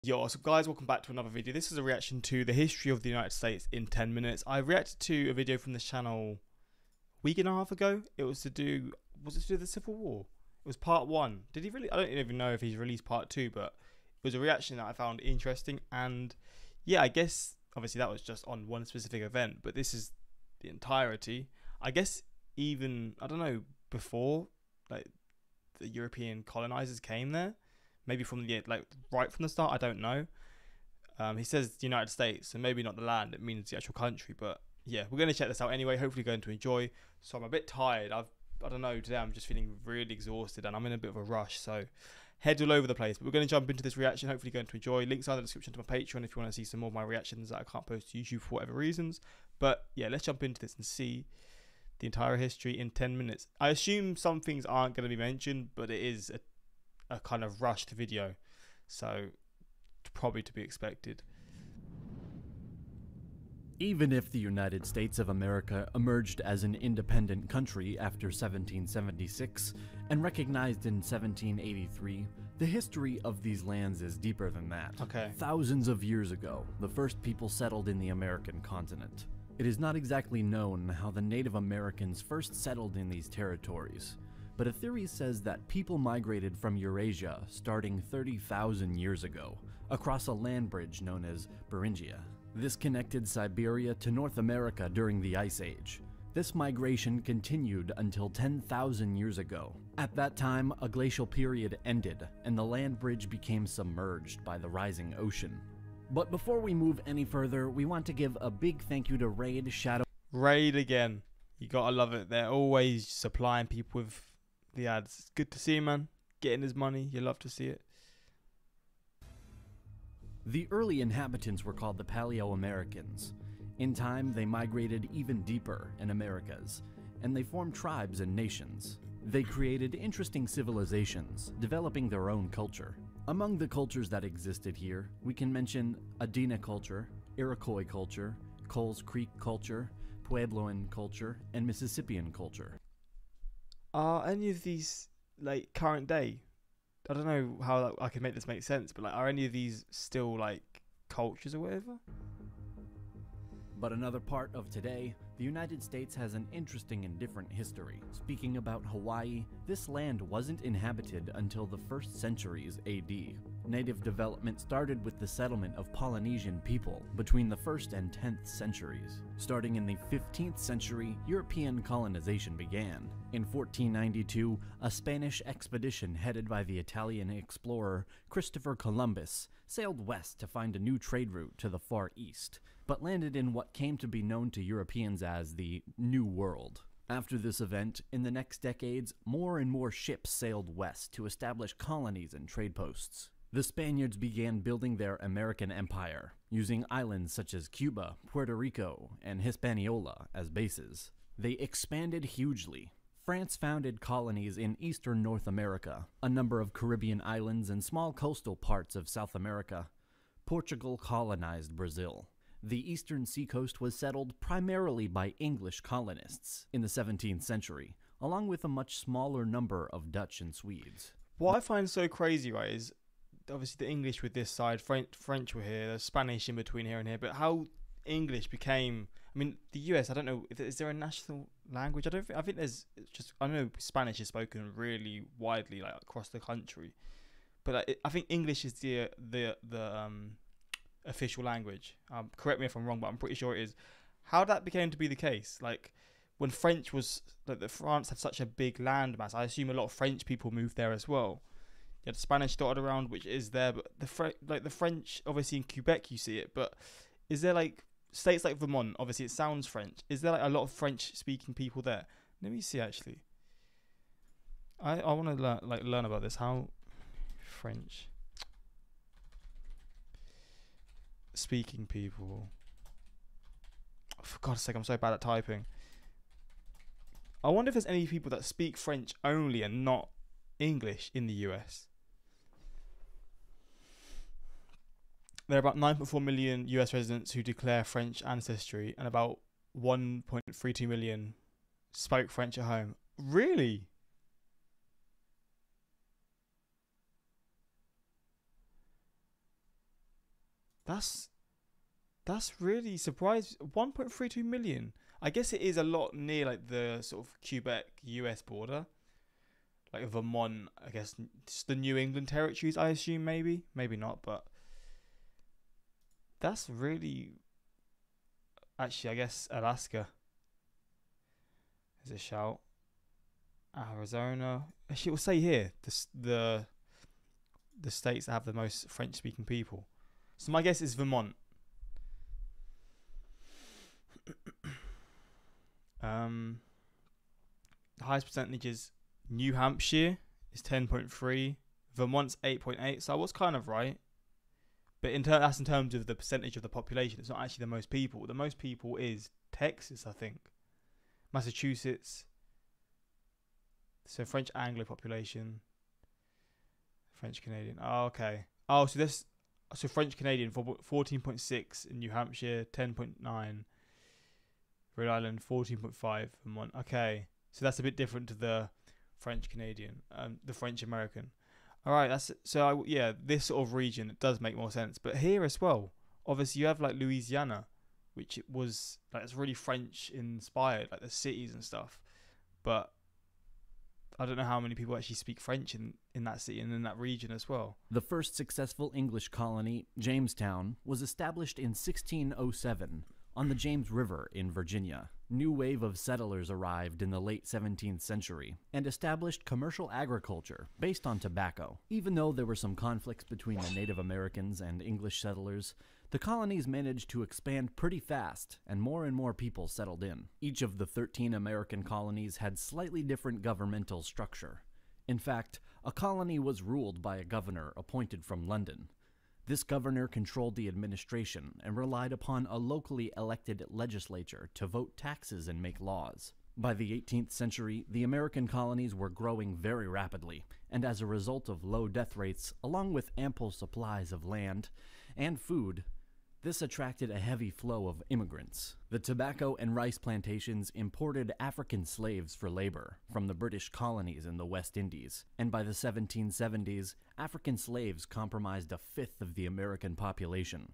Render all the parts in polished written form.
Yo, so guys, welcome back to another video. This is a reaction to the history of the United States in 10 minutes. I reacted to a video from this channel a week and a half ago. It was to do, was it to do the Civil War? It was part one. Did he really? I don't even know if he's released part two, but it was a reaction that I found interesting. And yeah, I guess obviously that was just on one specific event, but this is the entirety. I guess even, I don't know, before like the European colonizers came there, maybe from the right from the start. I don't know. He says the United States, so maybe not the land. It means the actual country. But yeah, we're gonna check this out anyway. Hopefully, going to enjoy. So I'm a bit tired. I don't know. Today I'm just feeling really exhausted, and I'm in a bit of a rush. So head all over the place. But we're gonna jump into this reaction. Hopefully, going to enjoy. Links are in the description to my Patreon if you want to see some more of my reactions that I can't post to YouTube for whatever reasons. But yeah, let's jump into this and see the entire history in 10 minutes. I assume some things aren't going to be mentioned, but it is a kind of rushed video, so probably to be expected. Even if the United States of America emerged as an independent country after 1776 and recognized in 1783, the history of these lands is deeper than that. Okay. Thousands of years ago, the first people settled in the American continent. It is not exactly known how the Native Americans first settled in these territories, but a theory says that people migrated from Eurasia starting 30,000 years ago across a land bridge known as Beringia. This connected Siberia to North America during the Ice Age. This migration continued until 10,000 years ago. At that time, a glacial period ended and the land bridge became submerged by the rising ocean. But before we move any further, we want to give a big thank you to Raid Shadow. Raid again. You gotta love it. They're always supplying people with the ads. It's good to see, man. Getting his money. You love to see it. The early inhabitants were called the Paleo-Americans. In time, they migrated even deeper in Americas, and they formed tribes and nations. They created interesting civilizations, developing their own culture. Among the cultures that existed here, we can mention Adena culture, Iroquois culture, Coles Creek culture, Puebloan culture, and Mississippian culture. Are any of these like current day? I don't know how I can make this make sense, but like, are any of these still like cultures or whatever? But another part of today, the United States has an interesting and different history. Speaking about Hawaii, this land wasn't inhabited until the 1st centuries AD. Native development started with the settlement of Polynesian people between the 1st and 10th centuries. Starting in the 15th century, European colonization began. In 1492, a Spanish expedition headed by the Italian explorer Christopher Columbus sailed west to find a new trade route to the Far East, but landed in what came to be known to Europeans as the New World. After this event, in the next decades, more and more ships sailed west to establish colonies and trade posts. The Spaniards began building their American empire, using islands such as Cuba, Puerto Rico, and Hispaniola as bases. They expanded hugely. France founded colonies in eastern North America, a number of Caribbean islands, and small coastal parts of South America. Portugal colonized Brazil. The eastern seacoast was settled primarily by English colonists in the 17th century, along with a much smaller number of Dutch and Swedes. What I find so crazy, right, is obviously the English with this side, French were here, there's Spanish in between here and here, but how English became, I mean, the US, I don't know, is there a national language? I think there's just, I know Spanish is spoken really widely, like across the country, but I think English is the official language. Correct me if I'm wrong, but I'm pretty sure it is. How that became to be the case, like when French was, like the France had such a big landmass, I assume a lot of French people moved there as well. You had Spanish dotted around, which is there, but the French, obviously in Quebec you see it, but is there like states like Vermont? Obviously it sounds French. Is there like a lot of French speaking people there? Let me see actually. I want to learn about this. How French speaking people. Oh, for God's sake, I'm so bad at typing. I wonder if there's any people that speak French only and not English in the US. There are about 9.4 million US residents who declare French ancestry, and about 1.32 million spoke French at home. Really? That's really surprising. 1.32 million. I guess it is a lot near like the sort of Quebec US border. Like Vermont, I guess just the New England territories, I assume, maybe not, but that's really, actually, I guess Alaska is a shout. Arizona, actually, it will say here the states that have the most French speaking people. So my guess is Vermont. The highest percentage is New Hampshire is 10.3, Vermont's 8.8. So I was kind of right, but that's in terms of the percentage of the population. It's not actually the most people. The most people is Texas, I think. Massachusetts. So French Anglo population. French Canadian. Oh, okay. Oh, so French Canadian 14.6 in New Hampshire, 10.9. Rhode Island 14.5, Vermont. Okay, so that's a bit different to the French Canadian, the French American. All right, this sort of region, it does make more sense. But here as well, obviously you have like Louisiana, which it was like it's really French inspired, like the cities and stuff. But I don't know how many people actually speak French in that city and in that region as well. The first successful English colony, Jamestown, was established in 1607 on the James River in Virginia. New wave of settlers arrived in the late 17th century and established commercial agriculture based on tobacco. Even though there were some conflicts between the Native Americans and English settlers, the colonies managed to expand pretty fast, and more people settled in. Each of the 13 American colonies had slightly different governmental structure. In fact, a colony was ruled by a governor appointed from London. This governor controlled the administration and relied upon a locally elected legislature to vote taxes and make laws. By the 18th century, the American colonies were growing very rapidly, and as a result of low death rates, along with ample supplies of land and food, this attracted a heavy flow of immigrants. The tobacco and rice plantations imported African slaves for labor from the British colonies in the West Indies, and by the 1770s, African slaves comprised a fifth of the American population.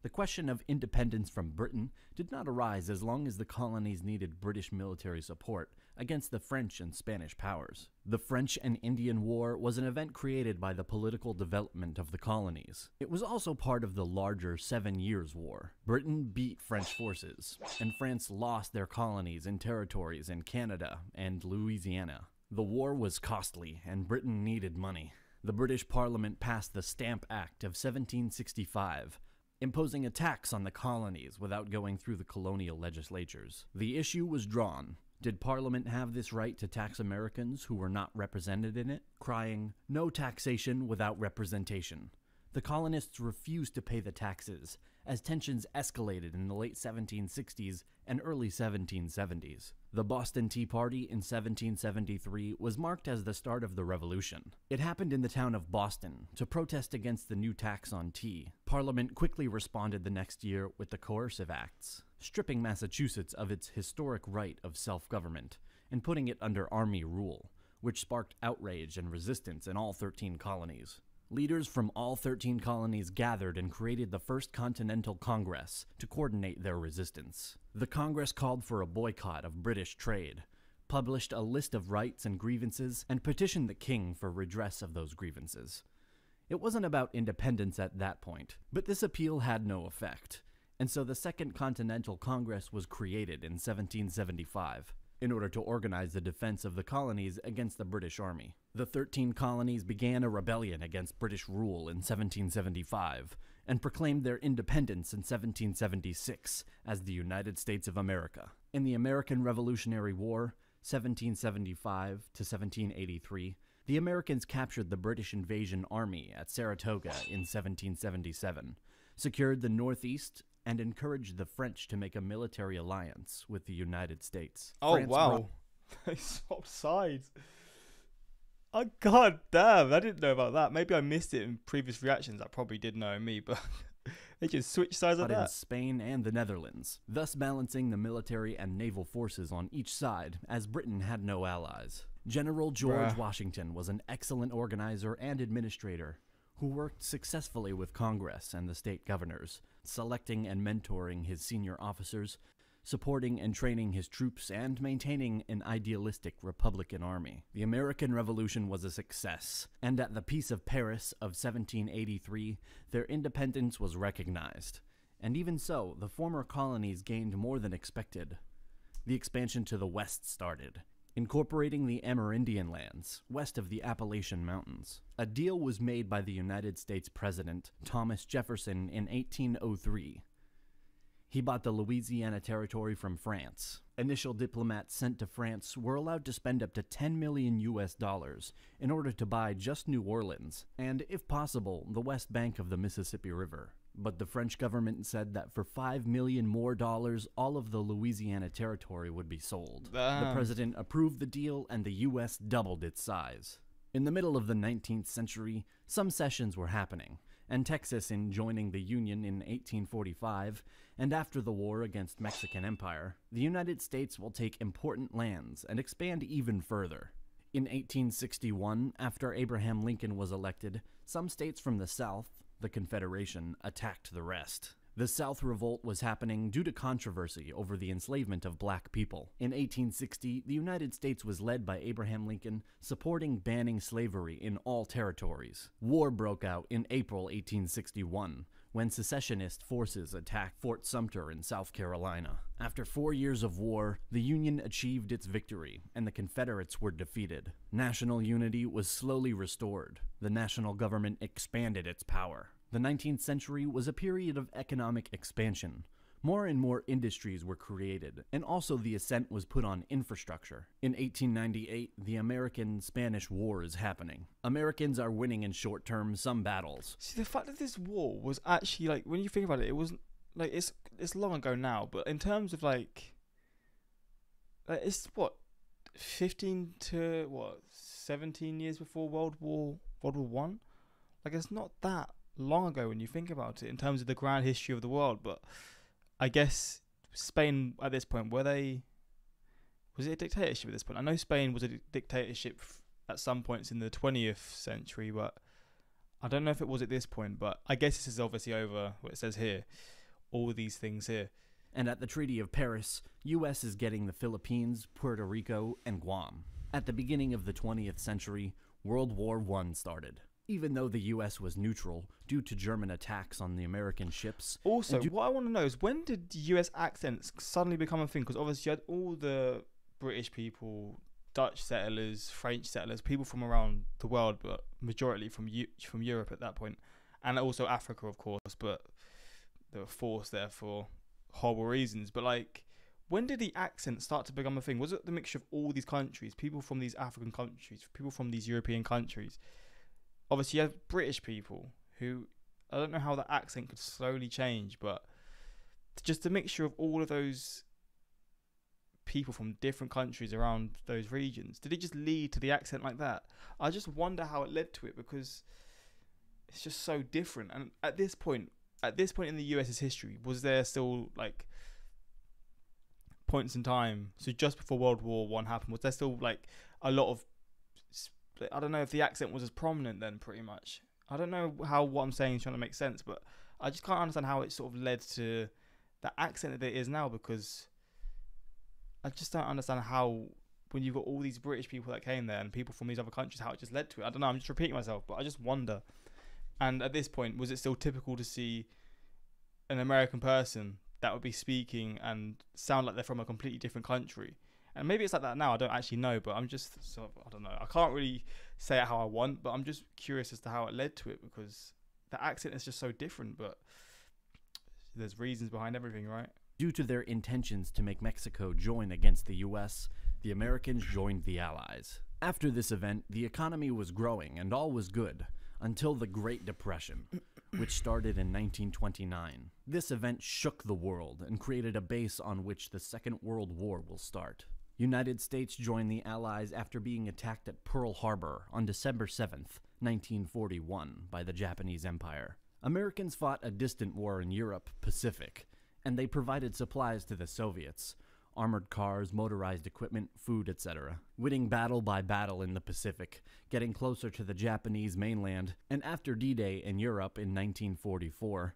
The question of independence from Britain did not arise as long as the colonies needed British military support against the French and Spanish powers. The French and Indian War was an event created by the political development of the colonies. It was also part of the larger 7 Years' War. Britain beat French forces, and France lost their colonies and territories in Canada and Louisiana. The war was costly, and Britain needed money. The British Parliament passed the Stamp Act of 1765, imposing a tax on the colonies without going through the colonial legislatures. The issue was drawn. Did Parliament have this right to tax Americans who were not represented in it? Crying, "No taxation without representation." The colonists refused to pay the taxes, as tensions escalated in the late 1760s and early 1770s. The Boston Tea Party in 1773 was marked as the start of the Revolution. It happened in the town of Boston to protest against the new tax on tea. Parliament quickly responded the next year with the Coercive Acts, stripping Massachusetts of its historic right of self-government and putting it under army rule, which sparked outrage and resistance in all 13 colonies. Leaders from all 13 colonies gathered and created the First Continental Congress to coordinate their resistance. The Congress called for a boycott of British trade, published a list of rights and grievances, and petitioned the king for redress of those grievances. It wasn't about independence at that point, but this appeal had no effect, and so the Second Continental Congress was created in 1775. In order to organize the defense of the colonies against the British Army. The 13 colonies began a rebellion against British rule in 1775 and proclaimed their independence in 1776 as the United States of America. In the American Revolutionary War, 1775 to 1783, the Americans captured the British invasion army at Saratoga in 1777, secured the Northeast, and encouraged the French to make a military alliance with the United States. Oh, France wow. They swapped sides. Oh, god damn. I didn't know about that. Maybe I missed it in previous reactions. I probably did know me, but they just switched sides like that. In Spain and the Netherlands, thus balancing the military and naval forces on each side, as Britain had no allies. General George Washington was an excellent organizer and administrator, who worked successfully with Congress and the state governors, selecting and mentoring his senior officers, supporting and training his troops, and maintaining an idealistic Republican army. The American Revolution was a success, and at the Peace of Paris of 1783, their independence was recognized. And even so, the former colonies gained more than expected. The expansion to the west started, incorporating the Amerindian lands, west of the Appalachian Mountains. A deal was made by the United States President Thomas Jefferson in 1803. He bought the Louisiana Territory from France. Initial diplomats sent to France were allowed to spend up to $10 million in order to buy just New Orleans, and, if possible, the west bank of the Mississippi River. But the French government said that for $5 million more, all of the Louisiana Territory would be sold. The president approved the deal, and the U.S. doubled its size. In the middle of the 19th century, some cessions were happening, and Texas in joining the Union in 1845, and after the war against Mexican Empire, the United States will take important lands and expand even further. In 1861, after Abraham Lincoln was elected, some states from the South, the Confederation, attacked the rest. The South Revolt was happening due to controversy over the enslavement of black people. In 1860, the United States was led by Abraham Lincoln, supporting banning slavery in all territories. War broke out in April 1861, when secessionist forces attacked Fort Sumter in South Carolina. After 4 years of war, the Union achieved its victory, and the Confederates were defeated. National unity was slowly restored. The national government expanded its power. The 19th century was a period of economic expansion. More and more industries were created, and also the accent was put on infrastructure. In 1898, the American-Spanish War is happening. Americans are winning in short term some battles. See, the fact that this war was actually, like, when you think about it, it wasn't, like, it's long ago now, but in terms of, like it's, what, 15 to, what, 17 years before World War One? Like, it's not that long ago when you think about it in terms of the grand history of the world. But I guess Spain at this point, was it a dictatorship at this point? I know Spain was a dictatorship at some points in the 20th century, but I don't know if it was at this point. But I guess this is obviously over what it says here, all these things here. And at the Treaty of Paris, US is getting the Philippines, Puerto Rico, and Guam. At the beginning of the 20th century, World War I started. Even though the U.S. was neutral due to German attacks on the American ships. Also, what I want to know is, when did U.S. accents suddenly become a thing? Because obviously you had all the British people, Dutch settlers, French settlers, people from around the world, but majority from Europe at that point. And also Africa, of course, but they were forced there for horrible reasons. But, like, when did the accent start to become a thing? Was it the mixture of all these countries, people from these African countries, people from these European countries? Obviously, you have British people who, I don't know how the accent could slowly change, but just a mixture of all of those people from different countries around those regions. Did it just lead to the accent like that? I just wonder how it led to it, because it's just so different. And at this point in the US's history, was there still, like, points in time? So just before World War One happened, was there still, like, a lot of, I don't know if the accent was as prominent then, pretty much. I don't know how what I'm saying is trying to make sense, but I just can't understand how it sort of led to the accent that it is now, because I just don't understand how, when you've got all these British people that came there and people from these other countries, how it just led to it. I don't know, I'm just repeating myself, but I just wonder. And at this point, was it still typical to see an American person that would be speaking and sound like they're from a completely different country? And maybe it's like that now, I don't actually know, but I'm just sort of, I don't know. I can't really say it how I want, but I'm just curious as to how it led to it, because the accent is just so different, but there's reasons behind everything, right? Due to their intentions to make Mexico join against the US, the Americans joined the Allies. After this event, the economy was growing and all was good, until the Great Depression, which started in 1929. This event shook the world and created a base on which the Second World War will start. United States joined the Allies after being attacked at Pearl Harbor on December 7th, 1941, by the Japanese Empire. Americans fought a distant war in Europe, Pacific, and they provided supplies to the Soviets. armored cars, motorized equipment, food, etc. Winning battle by battle in the Pacific, getting closer to the Japanese mainland, and after D-Day in Europe in 1944,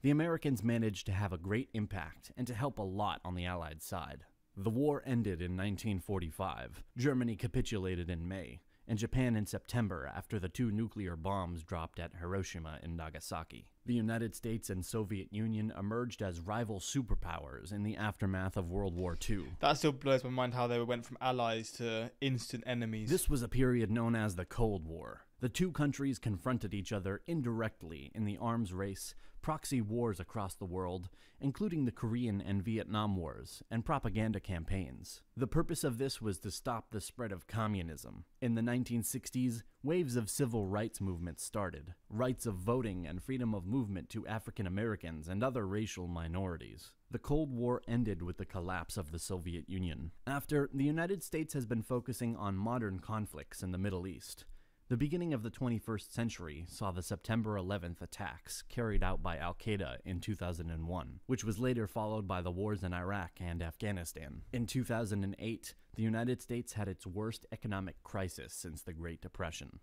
the Americans managed to have a great impact and to help a lot on the Allied side. The war ended in 1945, Germany capitulated in May, and Japan in September after the 2 nuclear bombs dropped at Hiroshima and Nagasaki. The United States and Soviet Union emerged as rival superpowers in the aftermath of World War II. That still blows my mind how they went from allies to instant enemies. This was a period known as the Cold War. The 2 countries confronted each other indirectly in the arms race, proxy wars across the world, including the Korean and Vietnam Wars, and propaganda campaigns. The purpose of this was to stop the spread of communism. In the 1960s, waves of civil rights movements started, rights of voting and freedom of movement to African Americans and other racial minorities. The Cold War ended with the collapse of the Soviet Union. After, the United States has been focusing on modern conflicts in the Middle East. The beginning of the 21st century saw the September 11th attacks carried out by Al-Qaeda in 2001, which was later followed by the wars in Iraq and Afghanistan. In 2008, the United States had its worst economic crisis since the Great Depression.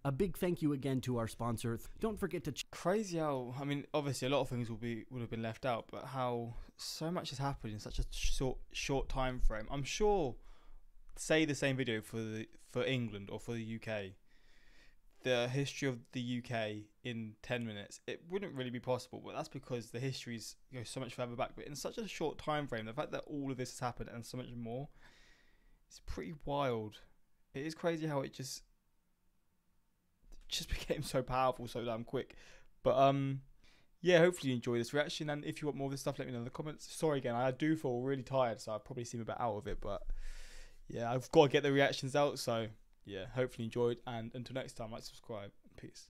A big thank you again to our sponsor. Don't forget to Crazy how, I mean, obviously a lot of things would have been left out, but how so much has happened in such a short time frame. I'm sure, say the same video for England or for the UK, the history of the UK in 10 minutes, it wouldn't really be possible, but that's because the histories go so much further back. But in such a short time frame, the fact that all of this has happened and so much more, it's pretty wild. It is crazy how it just became so powerful so damn quick. But yeah, hopefully you enjoy this reaction, and if you want more of this stuff, let me know in the comments. Sorry again, I do feel really tired, so I probably seem a bit out of it, but yeah, I've got to get the reactions out. So yeah, hopefully you enjoyed, and until next time, like, subscribe. Peace.